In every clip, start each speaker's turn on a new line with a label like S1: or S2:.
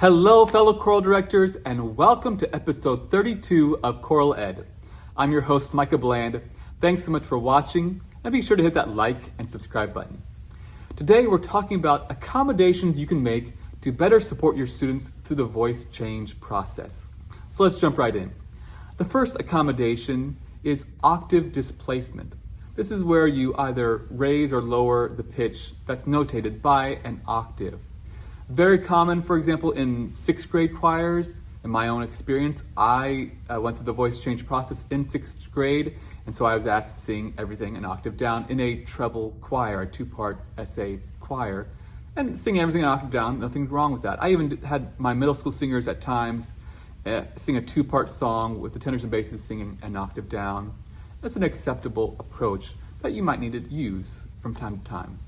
S1: Hello, fellow choral directors, and welcome to episode 32 of ChoralEd. I'm your host, Micah Bland. Thanks so much for watching, and be sure to hit that like and subscribe button. Today, we're talking about accommodations you can make to better support your students through the voice change process. So let's jump right in. The first accommodation is octave displacement. This is where you either raise or lower the pitch that's notated by an octave. Very common, for example, in 6th grade choirs. In my own experience, I went through the voice change process in 6th grade, and so I was asked to sing everything an octave down in a treble choir, a 2-part essay choir, and singing everything an octave down, nothing wrong with that. I even had my middle school singers at times sing a 2-part song with the tenors and basses singing an octave down. That's an acceptable approach that you might need to use from time to time.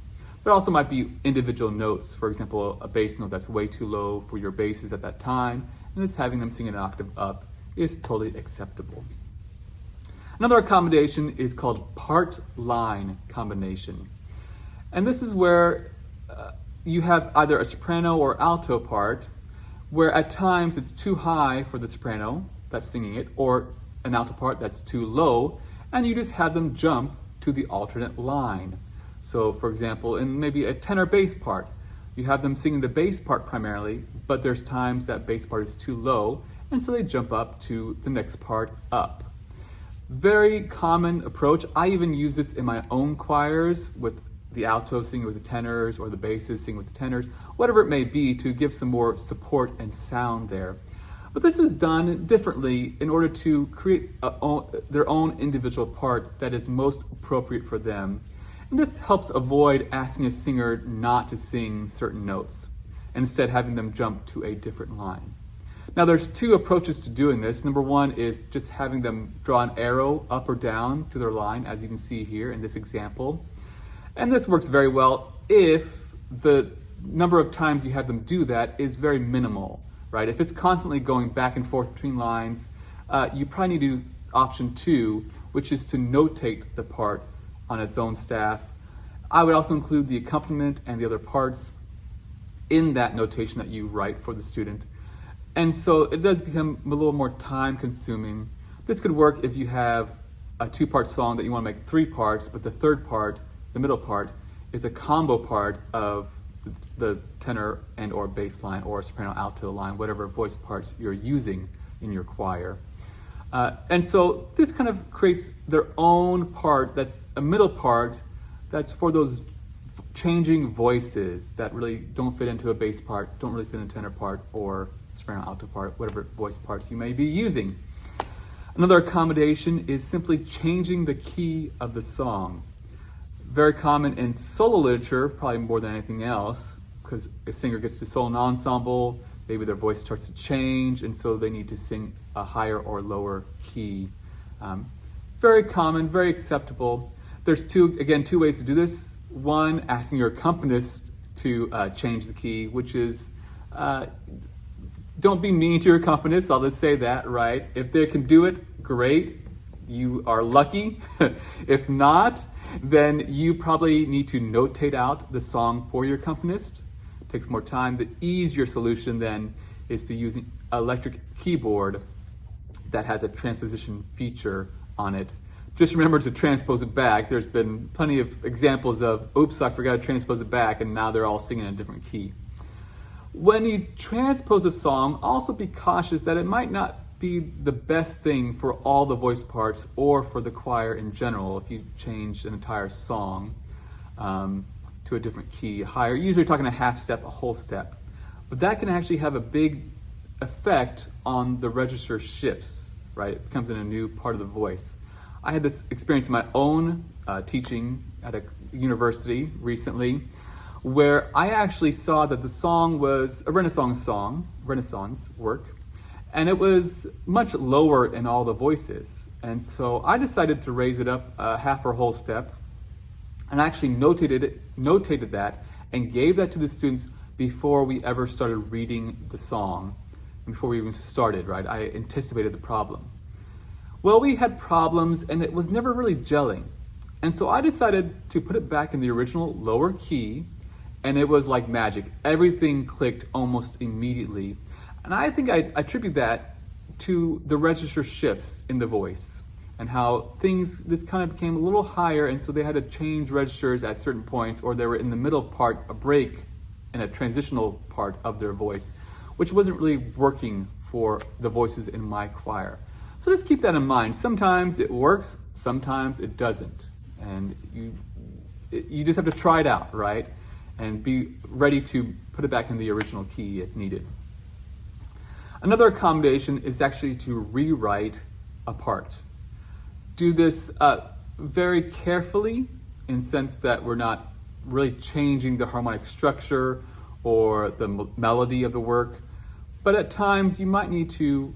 S1: There also might be individual notes, for example, a bass note that's way too low for your basses at that time, and just having them sing an octave up is totally acceptable. Another accommodation is called part-line combination. And this is where you have either a soprano or alto part, where at times it's too high for the soprano that's singing it, or an alto part that's too low, and you just have them jump to the alternate line. So, for example, in maybe a tenor bass part, you have them singing the bass part primarily, but there's times that bass part is too low, and so they jump up to the next part up. Very common approach. I even use this in my own choirs with the altos singing with the tenors or the basses singing with the tenors, whatever it may be, to give some more support and sound there. But this is done differently in order to create their own individual part that is most appropriate for them. And this helps avoid asking a singer not to sing certain notes, and instead having them jump to a different line. Now there's 2 approaches to doing this. Number 1 is just having them draw an arrow up or down to their line, as you can see here in this example. And this works very well if the number of times you have them do that is very minimal, right? If it's constantly going back and forth between lines, you probably need to do option 2, which is to notate the part on its own staff. I would also include the accompaniment and the other parts in that notation that you write for the student. And so it does become a little more time consuming. This could work if you have a 2-part song that you want to make 3 parts, but the 3rd part, the middle part, is a combo part of the tenor and or bass line or soprano alto line, whatever voice parts you're using in your choir. And so this kind of creates their own part that's a middle part that's for those changing voices that really don't fit into a bass part, don't really fit in a tenor part or soprano alto part, whatever voice parts you may be using. Another accommodation is simply changing the key of the song. Very common in solo literature, probably more than anything else, because a singer gets to solo an ensemble, maybe their voice starts to change, and so they need to sing a higher or lower key. Very common, very acceptable. There's two ways to do this. One, asking your accompanist to change the key, which is, don't be mean to your accompanist, I'll just say that, right? If they can do it, great, you are lucky. If not, then you probably need to notate out the song for your accompanist. Takes more time. The easier solution then is to use an electric keyboard that has a transposition feature on it. Just remember to transpose it back. There's been plenty of examples of, oops, I forgot to transpose it back, and now they're all singing in a different key. When you transpose a song, also be cautious that it might not be the best thing for all the voice parts or for the choir in general if you change an entire song to a different key higher. Usually talking a half step, a whole step. But that can actually have a big effect on the register shifts, right? It becomes in a new part of the voice. I had this experience in my own teaching at a university recently, where I actually saw that the song was a Renaissance work, and it was much lower in all the voices. And so I decided to raise it up a half or whole step, and I actually notated that and gave that to the students before we ever started reading the song, and before we even started, right? I anticipated the problem. Well, we had problems, and it was never really gelling. And so I decided to put it back in the original lower key and it was like magic. Everything clicked almost immediately. And I think I attribute that to the register shifts in the voice and how this kind of became a little higher, and so they had to change registers at certain points, or they were in the middle part, a break in a transitional part of their voice, which wasn't really working for the voices in my choir. So just keep that in mind. Sometimes it works, sometimes it doesn't. And you just have to try it out, right? And be ready to put it back in the original key if needed. Another accommodation is actually to rewrite a part. Do this very carefully, in the sense that we're not really changing the harmonic structure or the melody of the work, but at times you might need to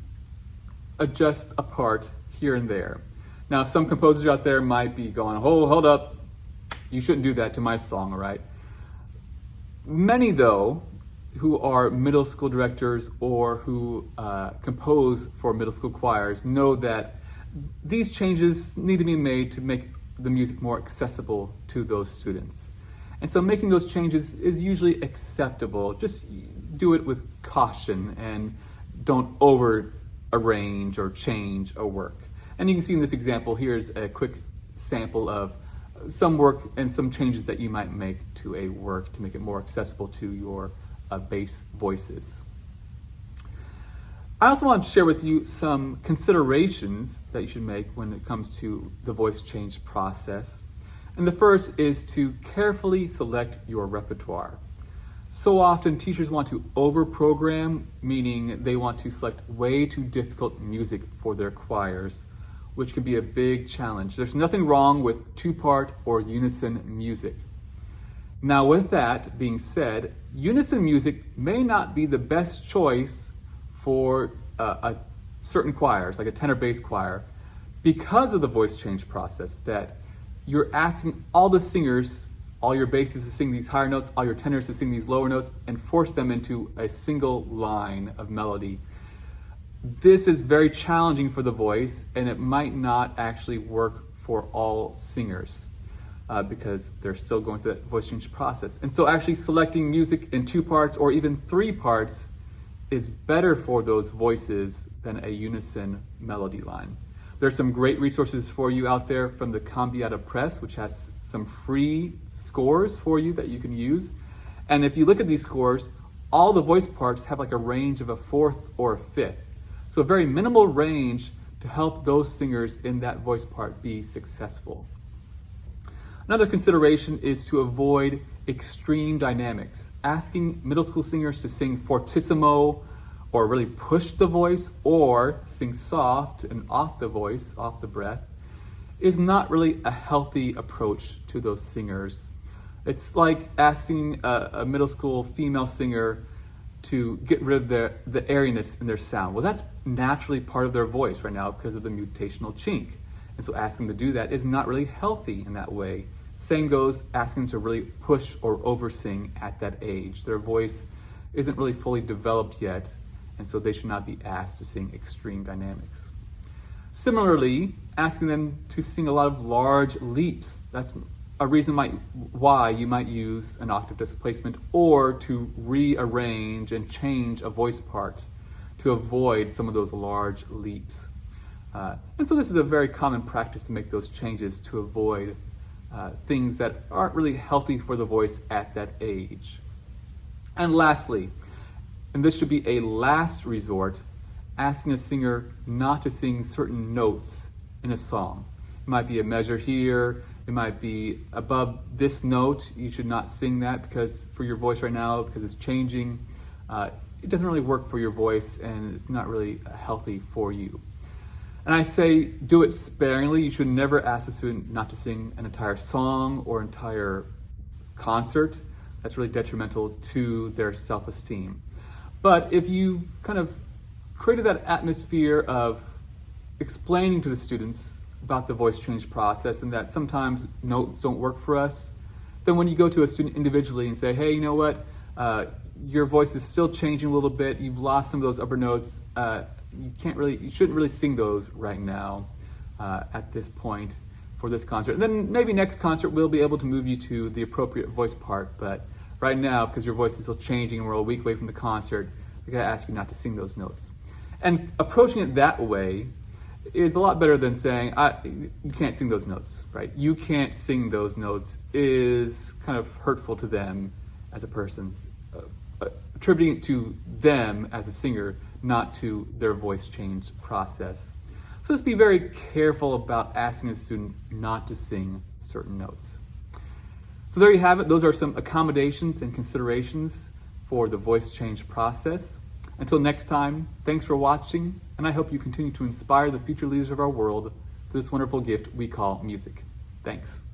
S1: adjust a part here and there. Now, some composers out there might be going, "Oh, hold up, you shouldn't do that to my song," right? Many, though, who are middle school directors or who compose for middle school choirs know that these changes need to be made to make the music more accessible to those students. And so making those changes is usually acceptable. Just do it with caution and don't over arrange or change a work. And you can see in this example, here's a quick sample of some work and some changes that you might make to a work to make it more accessible to your bass voices. I also want to share with you some considerations that you should make when it comes to the voice change process. And the first is to carefully select your repertoire. So often teachers want to over-program, meaning they want to select way too difficult music for their choirs, which can be a big challenge. There's nothing wrong with two-part or unison music. Now, with that being said, unison music may not be the best choice for certain choirs, like a tenor bass choir, because of the voice change process, that you're asking all the singers, all your basses to sing these higher notes, all your tenors to sing these lower notes, and force them into a single line of melody. This is very challenging for the voice, and it might not actually work for all singers because they're still going through that voice change process. And so actually selecting music in two parts or even three parts is better for those voices than a unison melody line. There's some great resources for you out there from the Combiata Press, which has some free scores for you that you can use. And if you look at these scores, all the voice parts have like a range of a fourth or a fifth. So a very minimal range to help those singers in that voice part be successful. Another consideration is to avoid extreme dynamics. Asking middle school singers to sing fortissimo or really push the voice or sing soft and off the voice, off the breath, is not really a healthy approach to those singers. It's like asking a middle school female singer to get rid of the airiness in their sound. Well, that's naturally part of their voice right now because of the mutational chink. And so asking them to do that is not really healthy in that way. Same goes asking them to really push or oversing at that age. Their voice isn't really fully developed yet, and so they should not be asked to sing extreme dynamics. Similarly, asking them to sing a lot of large leaps. That's a reason why you might use an octave displacement or to rearrange and change a voice part to avoid some of those large leaps. And so this is a very common practice to make those changes to avoid things that aren't really healthy for the voice at that age. And lastly, and this should be a last resort, asking a singer not to sing certain notes in a song. It might be a measure here, it might be above this note. You should not sing that because for your voice right now, because it's changing, it doesn't really work for your voice and it's not really healthy for you. And I say do it sparingly. You should never ask a student not to sing an entire song or entire concert. That's really detrimental to their self-esteem. But if you've kind of created that atmosphere of explaining to the students about the voice change process and that sometimes notes don't work for us, then when you go to a student individually and say, hey, you know what, your voice is still changing a little bit, you've lost some of those upper notes, you shouldn't really sing those right now at this point for this concert. And then maybe next concert we'll be able to move you to the appropriate voice part, but right now, because your voice is still changing and we're a week away from the concert, we gotta ask you not to sing those notes. And approaching it that way is a lot better than saying, you can't sing those notes, right? You can't sing those notes is kind of hurtful to them as a person, attributing it to them as a singer, not to their voice change process. So let's be very careful about asking a student not to sing certain notes. So there you have it. Those are some accommodations and considerations for the voice change process. Until next time, thanks for watching, and I hope you continue to inspire the future leaders of our world through this wonderful gift we call music. Thanks.